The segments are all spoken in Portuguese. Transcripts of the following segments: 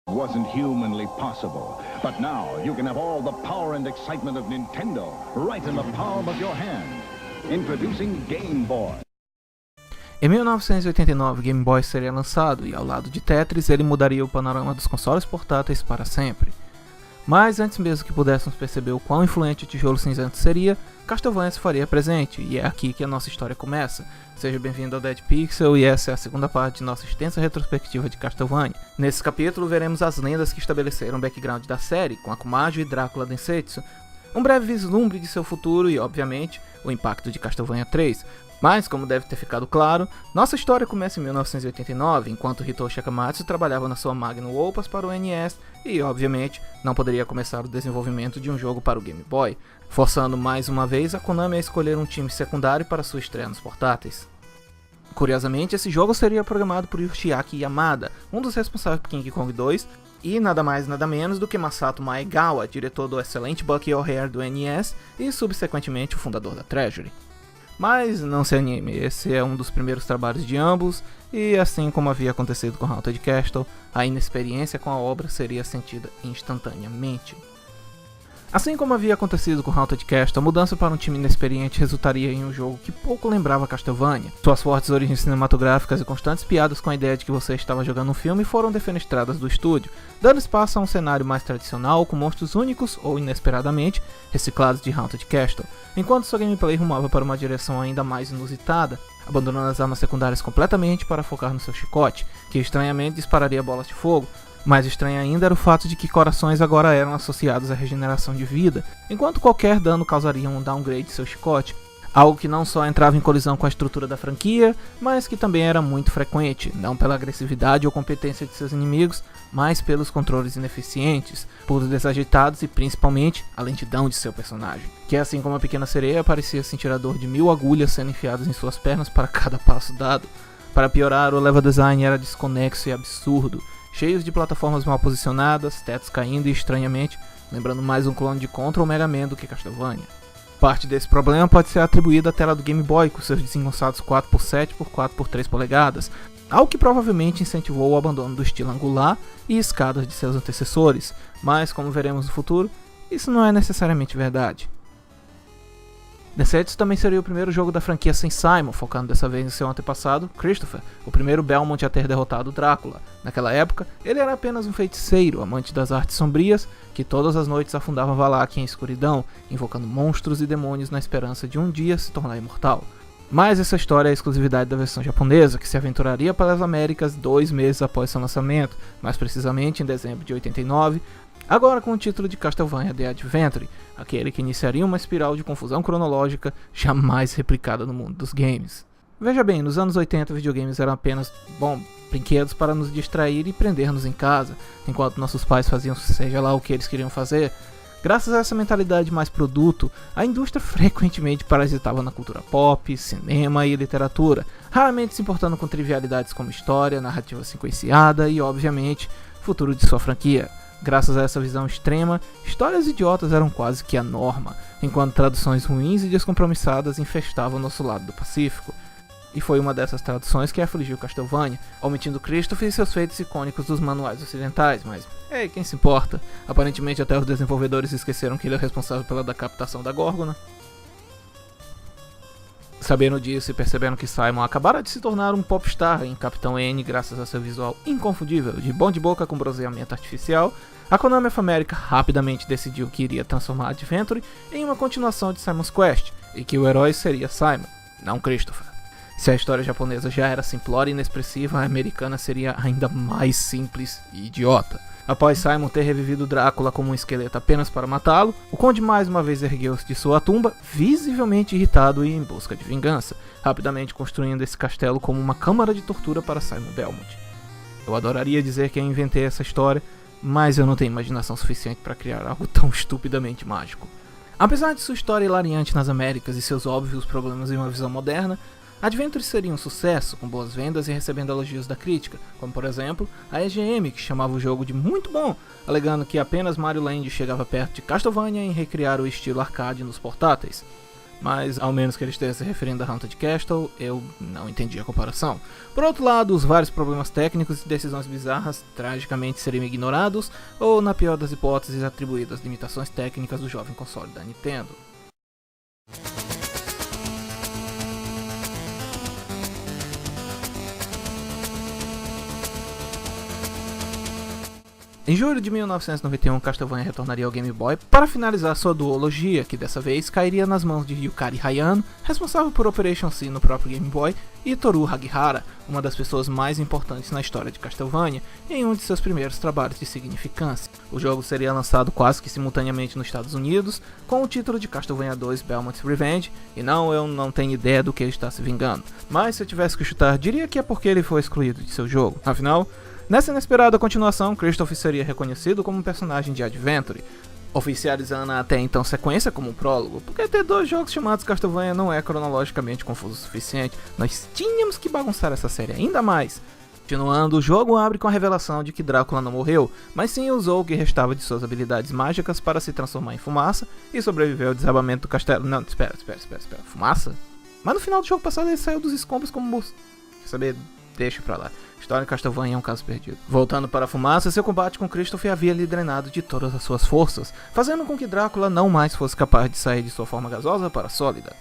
wasn't humanly possible. But now you can have all the power and excitement of Nintendo right in the palm of your hand. Introducing Game Boy. Em 1989, Game Boy seria lançado e ao lado de Tetris ele mudaria o panorama dos consoles portáteis para sempre. Mas antes mesmo que pudéssemos perceber o quão influente o tijolo cinzento seria, Castlevania se faria presente, e é aqui que a nossa história começa. Seja bem-vindo ao Dead Pixel, e essa é a segunda parte de nossa extensa retrospectiva de Castlevania. Nesse capítulo veremos as lendas que estabeleceram o background da série, com Akumajo e Drácula Densetsu, um breve vislumbre de seu futuro e, obviamente, o impacto de Castlevania 3. Mas, como deve ter ficado claro, nossa história começa em 1989, enquanto Hitoshi Akamatsu trabalhava na sua Magnum Opus para o NES e, obviamente, não poderia começar o desenvolvimento de um jogo para o Game Boy, forçando mais uma vez a Konami a escolher um time secundário para sua estreia nos portáteis. Curiosamente, esse jogo seria programado por Yoshiaki Yamada, um dos responsáveis por King Kong 2, e nada mais nada menos do que Masato Maegawa, diretor do excelente Bucky O'Hare do NES e subsequentemente o fundador da Treasury. Mas não se anime, esse é um dos primeiros trabalhos de ambos, e assim como havia acontecido com Haunted Castle, a inexperiência com a obra seria sentida instantaneamente. Assim como havia acontecido com Haunted Castle, a mudança para um time inexperiente resultaria em um jogo que pouco lembrava Castlevania. Suas fortes origens cinematográficas e constantes piadas com a ideia de que você estava jogando um filme foram defenestradas do estúdio, dando espaço a um cenário mais tradicional com monstros únicos ou inesperadamente reciclados de Haunted Castle, enquanto sua gameplay rumava para uma direção ainda mais inusitada, abandonando as armas secundárias completamente para focar no seu chicote, que estranhamente dispararia bolas de fogo. Mais estranho ainda era o fato de que corações agora eram associados à regeneração de vida, enquanto qualquer dano causaria um downgrade de seu chicote, algo que não só entrava em colisão com a estrutura da franquia, mas que também era muito frequente, não pela agressividade ou competência de seus inimigos, mas pelos controles ineficientes, pulos desajeitados e principalmente a lentidão de seu personagem, que assim como a pequena sereia parecia sentir a dor de 1000 agulhas sendo enfiadas em suas pernas para cada passo dado. Para piorar, o level design era desconexo e absurdo, cheios de plataformas mal posicionadas, tetos caindo e estranhamente, lembrando mais um clone de Contra ou Mega Man do que Castlevania. Parte desse problema pode ser atribuída à tela do Game Boy com seus desengonçados 4x7 por 4x3 polegadas, algo que provavelmente incentivou o abandono do estilo angular e escadas de seus antecessores, mas como veremos no futuro, isso não é necessariamente verdade. Densetsu também seria o primeiro jogo da franquia sem Simon, focando dessa vez em seu antepassado, Christopher, o primeiro Belmont a ter derrotado Drácula. Naquela época, ele era apenas um feiticeiro, amante das artes sombrias, que todas as noites afundava Valak em escuridão, invocando monstros e demônios na esperança de um dia se tornar imortal. Mas essa história é a exclusividade da versão japonesa, que se aventuraria para as Américas 2 meses após seu lançamento, mais precisamente em dezembro de 89, agora com o título de Castlevania The Adventure, aquele que iniciaria uma espiral de confusão cronológica jamais replicada no mundo dos games. Veja bem, nos anos 80 videogames eram apenas, brinquedos para nos distrair e prender-nos em casa, enquanto nossos pais faziam seja lá o que eles queriam fazer. Graças a essa mentalidade mais produto, a indústria frequentemente parasitava na cultura pop, cinema e literatura, raramente se importando com trivialidades como história, narrativa sequenciada e, obviamente, futuro de sua franquia. Graças a essa visão extrema, histórias idiotas eram quase que a norma, enquanto traduções ruins e descompromissadas infestavam nosso lado do Pacífico. E foi uma dessas traduções que afligiu Castlevania, omitindo Christopher e seus feitos icônicos dos manuais ocidentais, mas, quem se importa? Aparentemente até os desenvolvedores esqueceram que ele é responsável pela captação da Górgona. Sabendo disso e percebendo que Simon acabara de se tornar um popstar em Capitão N graças a seu visual inconfundível de bom de boca com bronzeamento artificial, a Konami of America rapidamente decidiu que iria transformar Adventure em uma continuação de Simon's Quest, e que o herói seria Simon, não Christopher. Se a história japonesa já era simplória e inexpressiva, a americana seria ainda mais simples e idiota. Após Simon ter revivido Drácula como um esqueleto apenas para matá-lo, o conde mais uma vez ergueu-se de sua tumba, visivelmente irritado e em busca de vingança, rapidamente construindo esse castelo como uma câmara de tortura para Simon Belmont. Eu adoraria dizer que eu inventei essa história, mas eu não tenho imaginação suficiente para criar algo tão estupidamente mágico. Apesar de sua história hilariante nas Américas e seus óbvios problemas em uma visão moderna, Adventure seria um sucesso, com boas vendas e recebendo elogios da crítica, como por exemplo a EGM, que chamava o jogo de muito bom, alegando que apenas Mario Land chegava perto de Castlevania em recriar o estilo arcade nos portáteis. mas ao menos que ele esteja se referindo a Haunted Castle, eu não entendi a comparação. Por outro lado, os vários problemas técnicos e decisões bizarras tragicamente seriam ignorados, ou na pior das hipóteses, atribuídos às limitações técnicas do jovem console da Nintendo. Em julho de 1991, Castlevania retornaria ao Game Boy para finalizar sua duologia, que dessa vez cairia nas mãos de Yukari Hayano, responsável por Operation C no próprio Game Boy, e Toru Hagihara, uma das pessoas mais importantes na história de Castlevania, em um de seus primeiros trabalhos de significância. O jogo seria lançado quase que simultaneamente nos Estados Unidos, com o título de Castlevania 2 Belmont's Revenge, e não, eu não tenho ideia do que ele está se vingando, mas se eu tivesse que chutar, diria que é porque ele foi excluído de seu jogo. Afinal, nessa inesperada continuação, Christoph seria reconhecido como um personagem de Adventure, oficializando a até então sequência como um prólogo, porque ter dois jogos chamados Castlevania não é cronologicamente confuso o suficiente, nós tínhamos que bagunçar essa série ainda mais. Continuando, o jogo abre com a revelação de que Drácula não morreu, mas sim usou o que restava de suas habilidades mágicas para se transformar em fumaça e sobreviveu ao desabamento do castelo. Não, espera, fumaça? Mas no final do jogo passado ele saiu dos escombros como moço. Quer saber? Deixa pra lá. História de Castlevania é um caso perdido. Voltando para a fumaça, seu combate com Christoph havia lhe drenado de todas as suas forças, fazendo com que Drácula não mais fosse capaz de sair de sua forma gasosa para sólida.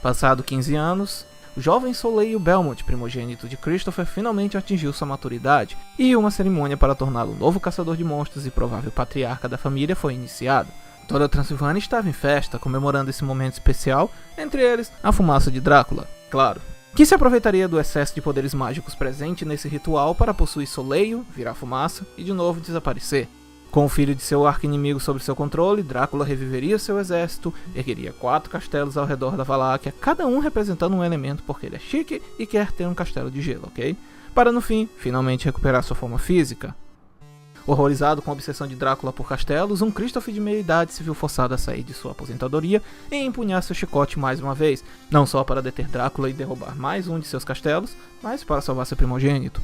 Passado 15 anos, o jovem Soleil Belmont, primogênito de Christopher, finalmente atingiu sua maturidade, e uma cerimônia para torná-lo o novo caçador de monstros e provável patriarca da família foi iniciada. Toda a Transilvânia estava em festa, comemorando esse momento especial, entre eles a fumaça de Drácula, claro, que se aproveitaria do excesso de poderes mágicos presente nesse ritual para possuir Soleil, virar fumaça e de novo desaparecer. Com o filho de seu arqui-inimigo sob seu controle, Drácula reviveria seu exército, ergueria 4 castelos ao redor da Valáquia, cada um representando um elemento porque ele é chique e quer ter um castelo de gelo, ok? Para no fim, finalmente recuperar sua forma física. Horrorizado com a obsessão de Drácula por castelos, um Christoph de meia-idade se viu forçado a sair de sua aposentadoria e empunhar seu chicote mais uma vez, não só para deter Drácula e derrubar mais um de seus castelos, mas para salvar seu primogênito.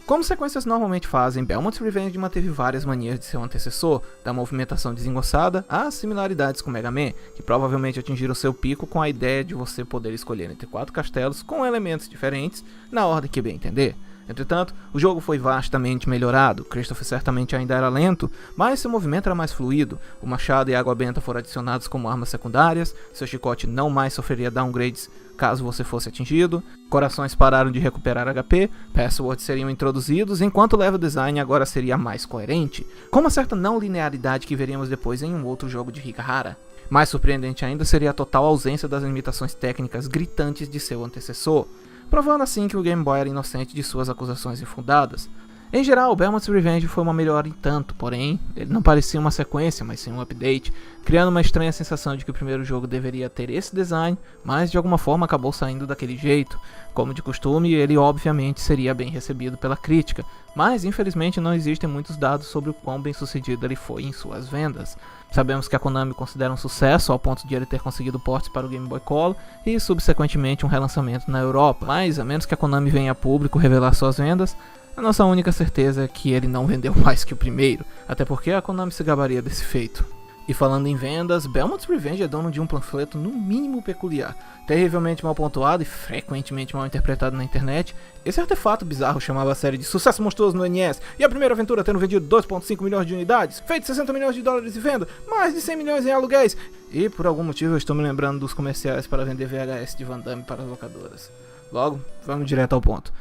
Como sequências normalmente fazem, Belmont's Revenge manteve várias manias de seu antecessor, da movimentação desengonçada às similaridades com Mega Man, que provavelmente atingiram seu pico com a ideia de você poder escolher entre 4 castelos com elementos diferentes, na ordem que bem entender. Entretanto, o jogo foi vastamente melhorado, Christoph certamente ainda era lento, mas seu movimento era mais fluido, o machado e a água benta foram adicionados como armas secundárias, seu chicote não mais sofreria downgrades caso você fosse atingido, corações pararam de recuperar HP, passwords seriam introduzidos, enquanto o level design agora seria mais coerente, com uma certa não linearidade que veríamos depois em um outro jogo de Hikahara. Mais surpreendente ainda seria a total ausência das limitações técnicas gritantes de seu antecessor, provando assim que o Game Boy era inocente de suas acusações infundadas. Em geral, Belmont's Revenge foi uma melhora em tanto, porém, ele não parecia uma sequência, mas sim um update, criando uma estranha sensação de que o primeiro jogo deveria ter esse design, mas de alguma forma acabou saindo daquele jeito. Como de costume, ele obviamente seria bem recebido pela crítica, mas infelizmente não existem muitos dados sobre o quão bem sucedido ele foi em suas vendas. Sabemos que a Konami considera um sucesso ao ponto de ele ter conseguido portes para o Game Boy Color e subsequentemente um relançamento na Europa, mas a menos que a Konami venha a público revelar suas vendas, a nossa única certeza é que ele não vendeu mais que o primeiro, até porque a Konami se gabaria desse feito. E falando em vendas, Belmont's Revenge é dono de um panfleto no mínimo peculiar, terrivelmente mal pontuado e frequentemente mal interpretado na internet. Esse artefato bizarro chamava a série de sucesso monstruoso no NES, e a primeira aventura tendo vendido 2,5 milhões de unidades, feito 60 milhões de dólares de venda, mais de 100 milhões em aluguéis, e por algum motivo eu estou me lembrando dos comerciais para vender VHS de Van Damme para as locadoras. Logo, vamos direto ao ponto.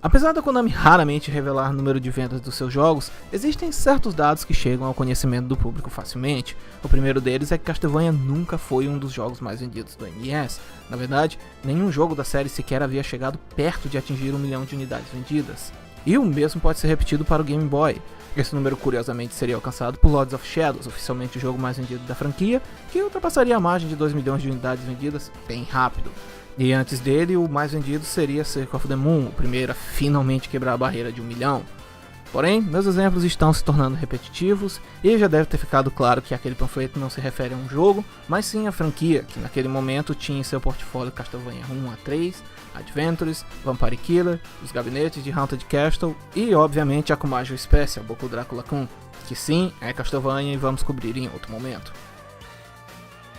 Apesar da Konami raramente revelar o número de vendas dos seus jogos, existem certos dados que chegam ao conhecimento do público facilmente. O primeiro deles é que Castlevania nunca foi um dos jogos mais vendidos do NES. Na verdade, nenhum jogo da série sequer havia chegado perto de atingir 1 milhão de unidades vendidas. E o mesmo pode ser repetido para o Game Boy. Esse número curiosamente seria alcançado por Lords of Shadows, oficialmente o jogo mais vendido da franquia, que ultrapassaria a margem de 2 milhões de unidades vendidas bem rápido. E antes dele, o mais vendido seria Circle of the Moon, o primeiro a finalmente quebrar a barreira de 1 milhão. Porém, meus exemplos estão se tornando repetitivos, e já deve ter ficado claro que aquele panfleto não se refere a um jogo, mas sim à franquia, que naquele momento tinha em seu portfólio Castlevania 1 a 3, Adventures, Vampire Killer, os gabinetes de Haunted Castle e, obviamente, a Kumajo Special, Boku Drácula Kun, que sim, é Castlevania e vamos cobrir em outro momento.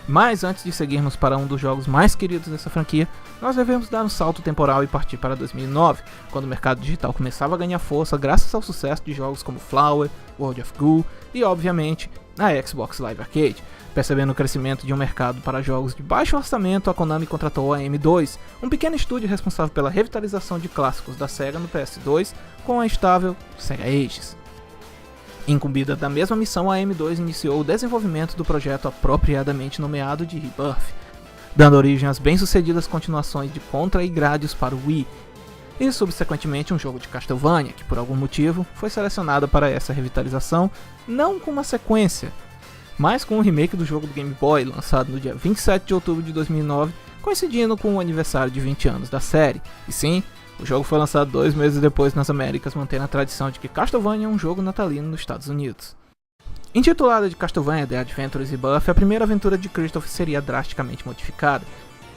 Mas antes de seguirmos para um dos jogos mais queridos dessa franquia, nós devemos dar um salto temporal e partir para 2009, quando o mercado digital começava a ganhar força graças ao sucesso de jogos como Flower, World of Goo e, obviamente, a Xbox Live Arcade. Percebendo o crescimento de um mercado para jogos de baixo orçamento, a Konami contratou a M2, um pequeno estúdio responsável pela revitalização de clássicos da Sega no PS2 com a estável Sega Ages. Incumbida da mesma missão, a M2 iniciou o desenvolvimento do projeto apropriadamente nomeado de Rebirth, dando origem às bem-sucedidas continuações de Contra e Gradius para o Wii, e subsequentemente um jogo de Castlevania, que por algum motivo foi selecionado para essa revitalização, não com uma sequência, mas com um remake do jogo do Game Boy, lançado no dia 27 de outubro de 2009, coincidindo com o aniversário de 20 anos da série. E sim, o jogo foi lançado 2 meses depois nas Américas, mantendo a tradição de que Castlevania é um jogo natalino nos Estados Unidos. Intitulada de Castlevania The Adventures Rebirth, a primeira aventura de Christoph seria drasticamente modificada.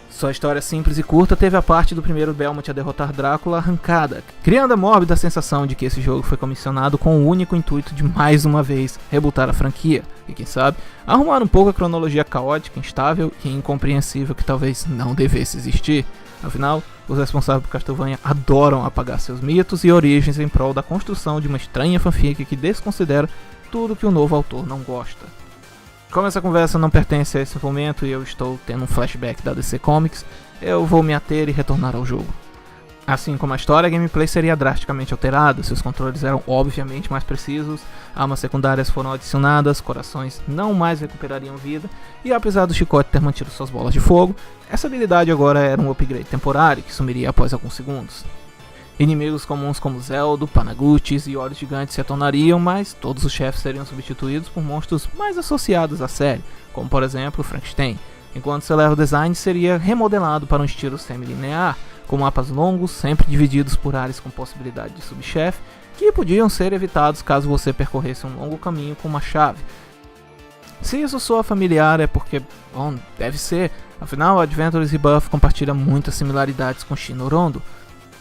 Sua história simples e curta teve a parte do primeiro Belmont a derrotar Drácula arrancada, criando a mórbida sensação de que esse jogo foi comissionado com o único intuito de mais uma vez rebootar a franquia, e quem sabe, arrumar um pouco a cronologia caótica, instável e incompreensível que talvez não devesse existir. Afinal, os responsáveis por Castlevania adoram apagar seus mitos e origens em prol da construção de uma estranha fanfic que desconsidera tudo que o novo autor não gosta. Como essa conversa não pertence a esse momento e eu estou tendo um flashback da DC Comics, eu vou me ater e retornar ao jogo. Assim como a história, a gameplay seria drasticamente alterada, seus controles eram obviamente mais precisos, armas secundárias foram adicionadas, corações não mais recuperariam vida, e apesar do chicote ter mantido suas bolas de fogo, essa habilidade agora era um upgrade temporário que sumiria após alguns segundos. Inimigos comuns como Zeldo, Panaguchis e Olhos Gigantes se retornariam, mas todos os chefes seriam substituídos por monstros mais associados à série, como por exemplo Frankenstein, enquanto seu level design seria remodelado para um estilo semi-linear, com mapas longos, sempre divididos por áreas com possibilidade de subchefe, que podiam ser evitados caso você percorresse um longo caminho com uma chave. Se isso soa familiar é porque, bom, deve ser, afinal Adventures Rebirth compartilha muitas similaridades com Shin Rondo,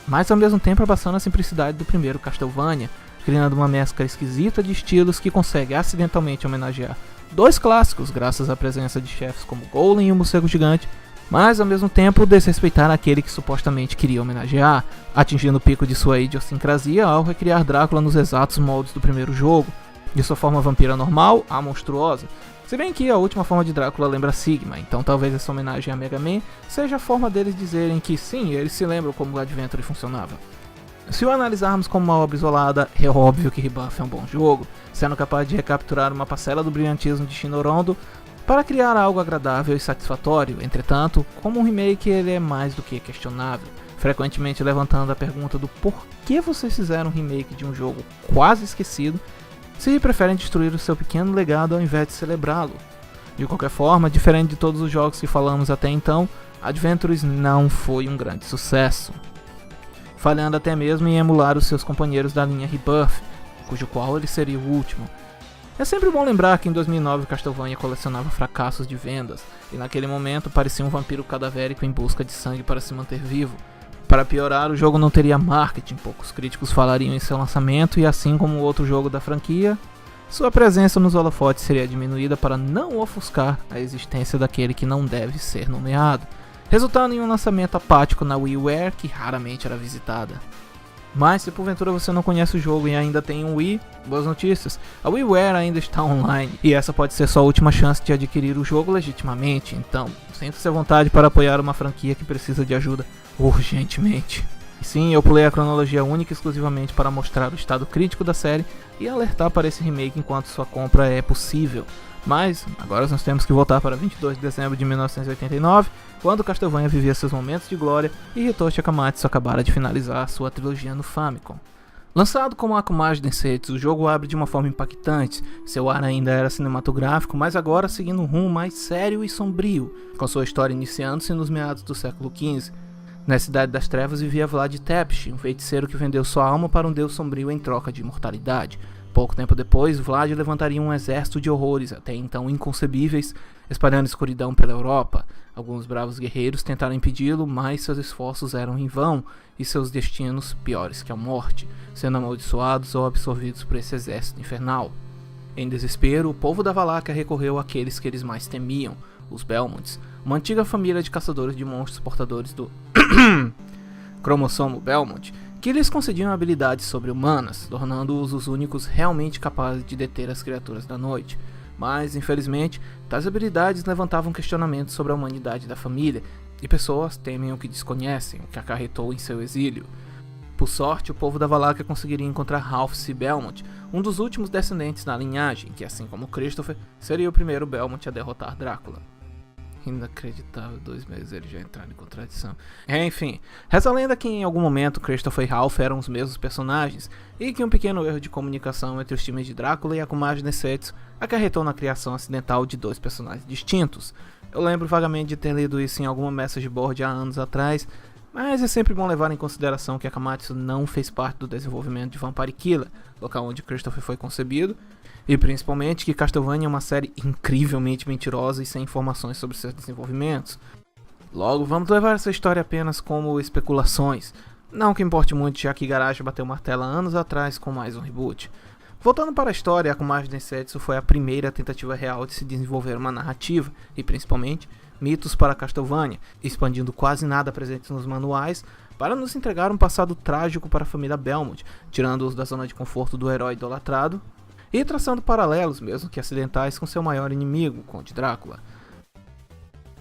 mas ao mesmo tempo abraçando a simplicidade do primeiro Castlevania, criando uma mescla esquisita de estilos que consegue acidentalmente homenagear dois clássicos graças à presença de chefes como Golem e o Morcego Gigante, mas ao mesmo tempo desrespeitar aquele que supostamente queria homenagear, atingindo o pico de sua idiosincrasia ao recriar Drácula nos exatos moldes do primeiro jogo, de sua forma vampira normal à monstruosa. Se bem que a última forma de Drácula lembra Sigma, então talvez essa homenagem a Mega Man seja a forma deles dizerem que sim, eles se lembram como o Adventure funcionava. Se o analisarmos como uma obra isolada, é óbvio que Rebirth é um bom jogo, sendo capaz de recapturar uma parcela do brilhantismo de Shin Rondo para criar algo agradável e satisfatório. Entretanto, como um remake ele é mais do que questionável, frequentemente levantando a pergunta do porquê vocês fizeram um remake de um jogo quase esquecido se preferem destruir o seu pequeno legado ao invés de celebrá-lo. De qualquer forma, diferente de todos os jogos que falamos até então, Adventures não foi um grande sucesso, falhando até mesmo em emular os seus companheiros da linha Rebirth, cujo qual ele seria o último. É sempre bom lembrar que em 2009 Castlevania colecionava fracassos de vendas, e naquele momento parecia um vampiro cadavérico em busca de sangue para se manter vivo. Para piorar, o jogo não teria marketing, poucos críticos falariam em seu lançamento e assim como o outro jogo da franquia, sua presença nos holofotes seria diminuída para não ofuscar a existência daquele que não deve ser nomeado, resultando em um lançamento apático na WiiWare que raramente era visitada. Mas se porventura você não conhece o jogo e ainda tem um Wii, boas notícias, a WiiWare ainda está online e essa pode ser sua última chance de adquirir o jogo legitimamente, então sinta-se à vontade para apoiar uma franquia que precisa de ajuda urgentemente. E sim, eu pulei a cronologia única exclusivamente para mostrar o estado crítico da série e alertar para esse remake enquanto sua compra é possível. Mas agora nós temos que voltar para 22 de dezembro de 1989, quando Castlevania vivia seus momentos de glória e Hitoshi Akamatsu acabara de finalizar sua trilogia no Famicom. Lançado como Akumage Densetsu, o jogo abre de uma forma impactante. Seu ar ainda era cinematográfico, mas agora seguindo um rumo mais sério e sombrio, com sua história iniciando-se nos meados do século XV. Na Cidade das Trevas vivia Vlad Tepes, um feiticeiro que vendeu sua alma para um deus sombrio em troca de imortalidade. Pouco tempo depois, Vlad levantaria um exército de horrores, até então inconcebíveis, espalhando escuridão pela Europa. Alguns bravos guerreiros tentaram impedi-lo, mas seus esforços eram em vão, e seus destinos piores que a morte, sendo amaldiçoados ou absorvidos por esse exército infernal. Em desespero, o povo da Valáquia recorreu àqueles que eles mais temiam, os Belmonts, uma antiga família de caçadores de monstros portadores do cromossomo Belmont, que lhes concediam habilidades sobre-humanas, tornando-os os únicos realmente capazes de deter as criaturas da noite. Mas, infelizmente, tais habilidades levantavam questionamentos sobre a humanidade da família, e pessoas temem o que desconhecem, o que acarretou em seu exílio. Por sorte, o povo da Valáquia conseguiria encontrar Ralph C. Belmont, um dos últimos descendentes da linhagem, que, assim como Christopher, seria o primeiro Belmont a derrotar Drácula. Inacreditável, 2 meses ele já entrar em contradição. Enfim, reza a lenda que em algum momento Christopher e Ralph eram os mesmos personagens, e que um pequeno erro de comunicação entre os times de Drácula e Akumajit Densetsu acarretou na criação acidental de 2 personagens distintos. Eu lembro vagamente de ter lido isso em alguma message board há anos atrás, mas é sempre bom levar em consideração que Akamatsu não fez parte do desenvolvimento de Vampire Killer, local onde Christopher foi concebido, e principalmente que Castlevania é uma série incrivelmente mentirosa e sem informações sobre seus desenvolvimentos. Logo, vamos levar essa história apenas como especulações, não que importe muito, já que Igarashi bateu o martelo há anos atrás com mais um reboot. Voltando para a história, Akumajit Densetsu foi a primeira tentativa real de se desenvolver uma narrativa, e principalmente mitos para Castlevania, expandindo quase nada presente nos manuais, para nos entregar um passado trágico para a família Belmont, tirando-os da zona de conforto do herói idolatrado, e traçando paralelos, mesmo que acidentais, com seu maior inimigo, o Conde Drácula.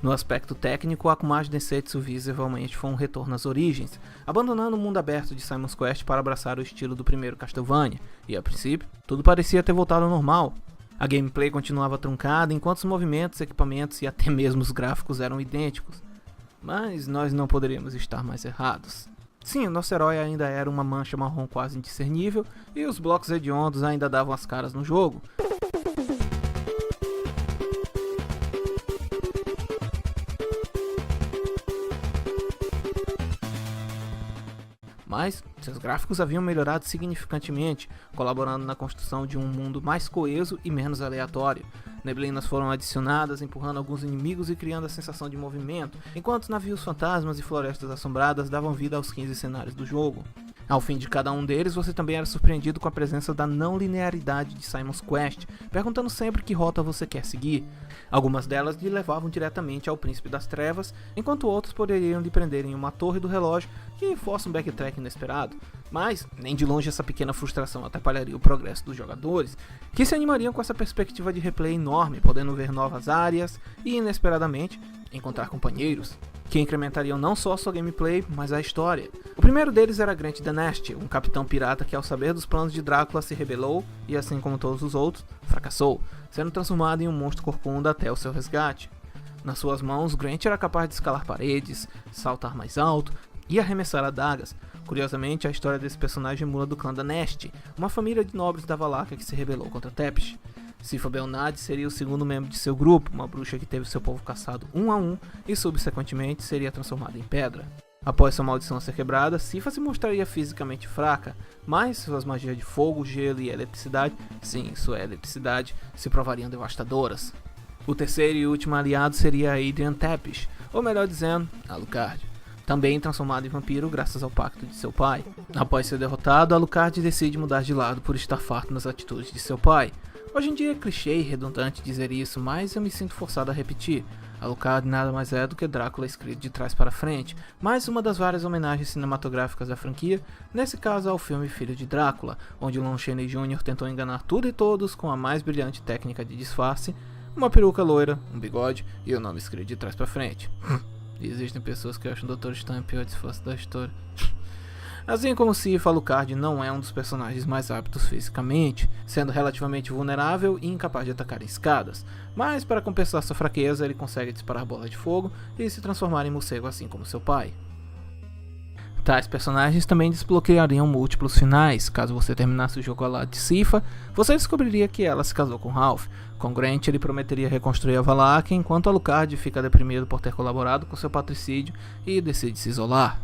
No aspecto técnico, Akumajit Densetsu visivelmente foi um retorno às origens, abandonando o mundo aberto de Simon's Quest para abraçar o estilo do primeiro Castlevania, e a princípio, tudo parecia ter voltado ao normal. A gameplay continuava truncada, enquanto os movimentos, equipamentos e até mesmo os gráficos eram idênticos. Mas nós não poderíamos estar mais errados. Sim, o nosso herói ainda era uma mancha marrom quase indiscernível, e os blocos hediondos ainda davam as caras no jogo. Mas seus gráficos haviam melhorado significantemente, colaborando na construção de um mundo mais coeso e menos aleatório. Neblinas foram adicionadas, empurrando alguns inimigos e criando a sensação de movimento, enquanto navios fantasmas e florestas assombradas davam vida aos 15 cenários do jogo. Ao fim de cada um deles, você também era surpreendido com a presença da não linearidade de Simon's Quest, perguntando sempre que rota você quer seguir. Algumas delas lhe levavam diretamente ao Príncipe das Trevas, enquanto outros poderiam lhe prender em uma torre do relógio que força um backtrack inesperado. Mas, nem de longe essa pequena frustração atrapalharia o progresso dos jogadores, que se animariam com essa perspectiva de replay enorme, podendo ver novas áreas e, inesperadamente, encontrar companheiros, que incrementariam não só a sua gameplay, mas a história. O primeiro deles era Grant the Nasty, um capitão pirata que ao saber dos planos de Drácula se rebelou e, assim como todos os outros, fracassou, sendo transformado em um monstro corcunda até o seu resgate. Nas suas mãos, Grant era capaz de escalar paredes, saltar mais alto e arremessar adagas. Curiosamente, a história desse personagem emula do clã da Nasty, uma família de nobres da Valáquia que se rebelou contra Tepish. Sypha Belnad seria o segundo membro de seu grupo, uma bruxa que teve seu povo caçado um a um e subsequentemente seria transformada em pedra. Após sua maldição ser quebrada, Sypha se mostraria fisicamente fraca, mas suas magias de fogo, gelo e eletricidade, sim, sua eletricidade, se provariam devastadoras. O terceiro e último aliado seria Adrian Tepish, ou melhor dizendo, Alucard, também transformado em vampiro graças ao pacto de seu pai. Após ser derrotado, Alucard decide mudar de lado por estar farto nas atitudes de seu pai. Hoje em dia é clichê e redundante dizer isso, mas eu me sinto forçado a repetir. Alucard nada mais é do que Drácula escrito de trás para frente, mais uma das várias homenagens cinematográficas da franquia, nesse caso ao filme Filho de Drácula, onde Lon Chaney Jr. tentou enganar tudo e todos com a mais brilhante técnica de disfarce, uma peruca loira, um bigode e o nome escrito de trás para frente. E existem pessoas que acham o Dr. Stone o pior disfarce da história. Assim como Sypha, Alucard não é um dos personagens mais aptos fisicamente, sendo relativamente vulnerável e incapaz de atacar em escadas, mas para compensar sua fraqueza ele consegue disparar bolas de fogo e se transformar em morcego assim como seu pai. Tais personagens também desbloqueariam múltiplos finais. Caso você terminasse o jogo ao lado de Sypha, você descobriria que ela se casou com Ralph. Com Grant ele prometeria reconstruir a Valáquia, enquanto Alucard fica deprimido por ter colaborado com seu patricídio e decide se isolar.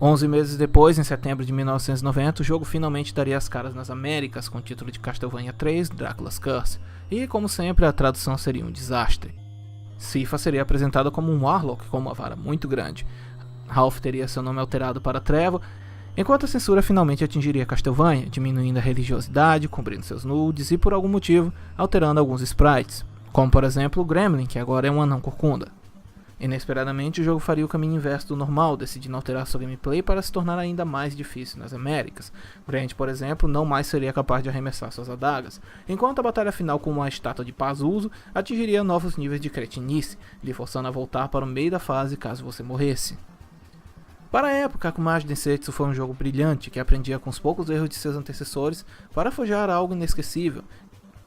11 meses depois, em setembro de 1990, o jogo finalmente daria as caras nas Américas com o título de Castlevania 3, Dracula's Curse, e como sempre a tradução seria um desastre. Sypha seria apresentada como um Warlock com uma vara muito grande. Ralph teria seu nome alterado para Trevor, enquanto a censura finalmente atingiria Castlevania, diminuindo a religiosidade, cobrindo seus nudes e, por algum motivo, alterando alguns sprites. como por exemplo o Gremlin, que agora é um anão corcunda. Inesperadamente, o jogo faria o caminho inverso do normal, decidindo alterar sua gameplay para se tornar ainda mais difícil nas Américas. Grant, por exemplo, não mais seria capaz de arremessar suas adagas, enquanto a batalha final com uma estátua de Pazuzu atingiria novos níveis de cretinice, lhe forçando a voltar para o meio da fase caso você morresse. Para a época, Akumajo Densetsu foi um jogo brilhante que aprendia com os poucos erros de seus antecessores para forjar algo inesquecível,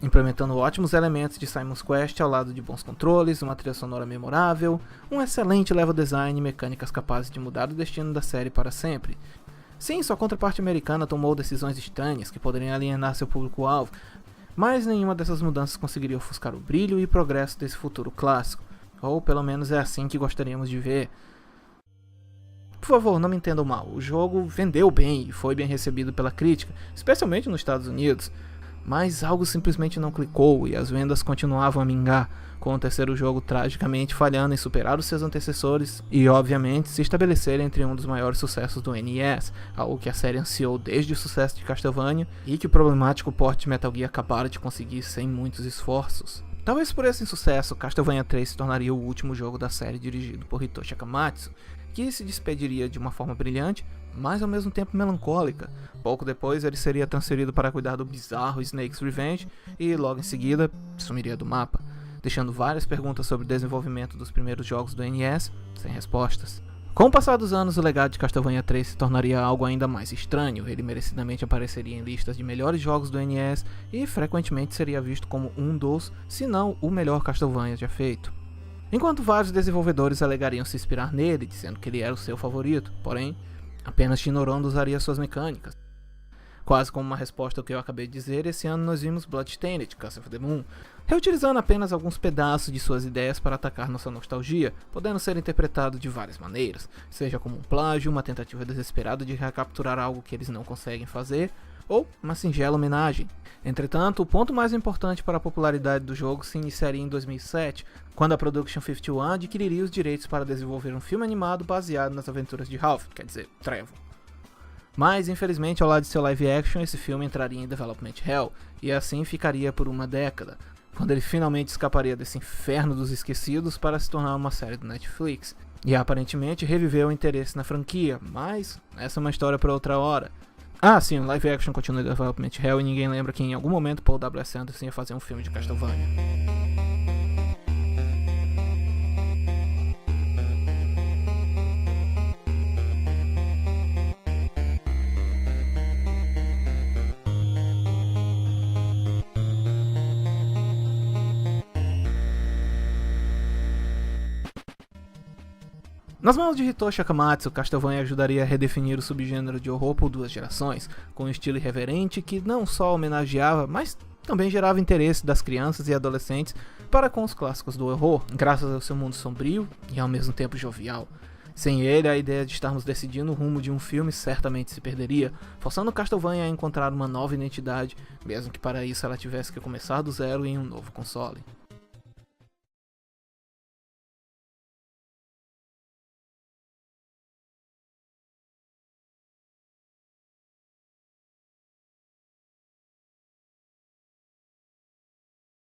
implementando ótimos elementos de Simon's Quest ao lado de bons controles, uma trilha sonora memorável, um excelente level design e mecânicas capazes de mudar o destino da série para sempre. Sim, sua contraparte americana tomou decisões estranhas que poderiam alienar seu público-alvo, mas nenhuma dessas mudanças conseguiria ofuscar o brilho e progresso desse futuro clássico, ou pelo menos é assim que gostaríamos de ver. Por favor, não me entendam mal, o jogo vendeu bem e foi bem recebido pela crítica, especialmente nos Estados Unidos, mas algo simplesmente não clicou e as vendas continuavam a mingar, com o terceiro jogo tragicamente falhando em superar os seus antecessores e, obviamente, se estabelecer entre um dos maiores sucessos do NES, algo que a série ansiou desde o sucesso de Castlevania e que o problemático port de Metal Gear acabara de conseguir sem muitos esforços. Talvez por esse insucesso, Castlevania 3 se tornaria o último jogo da série dirigido por Hitoshi Akamatsu, que se despediria de uma forma brilhante, mas ao mesmo tempo melancólica. Pouco depois ele seria transferido para cuidar do bizarro Snake's Revenge e logo em seguida sumiria do mapa, deixando várias perguntas sobre o desenvolvimento dos primeiros jogos do NES sem respostas. Com o passar dos anos, o legado de Castlevania 3 se tornaria algo ainda mais estranho. Ele merecidamente apareceria em listas de melhores jogos do NES e frequentemente seria visto como um dos, se não o melhor Castlevania já feito. Enquanto vários desenvolvedores alegariam se inspirar nele, dizendo que ele era o seu favorito, porém, apenas Shinorondo usaria suas mecânicas. Quase como uma resposta ao que eu acabei de dizer, esse ano nós vimos Bloodstained, Curse of the Moon, reutilizando apenas alguns pedaços de suas ideias para atacar nossa nostalgia, podendo ser interpretado de várias maneiras, seja como um plágio, uma tentativa desesperada de recapturar algo que eles não conseguem fazer, ou uma singela homenagem. Entretanto, o ponto mais importante para a popularidade do jogo se iniciaria em 2007, quando a Production 51 adquiriria os direitos para desenvolver um filme animado baseado nas aventuras de Ralph, quer dizer, Trevor. Mas, infelizmente, ao lado de seu live action, esse filme entraria em Development Hell, e assim ficaria por uma década, quando ele finalmente escaparia desse inferno dos esquecidos para se tornar uma série do Netflix. E aparentemente reviveu o interesse na franquia, mas essa é uma história para outra hora. Ah, sim, o live action continua em Development Hell e ninguém lembra que em algum momento Paul W.S. Anderson ia fazer um filme de Castlevania. Nas mãos de Hitoshi Akamatsu, Castlevania ajudaria a redefinir o subgênero de horror por duas gerações, com um estilo irreverente que não só homenageava, mas também gerava interesse das crianças e adolescentes para com os clássicos do horror, graças ao seu mundo sombrio e ao mesmo tempo jovial. Sem ele, a ideia de estarmos decidindo o rumo de um filme certamente se perderia, forçando Castlevania a encontrar uma nova identidade, mesmo que para isso ela tivesse que começar do zero em um novo console.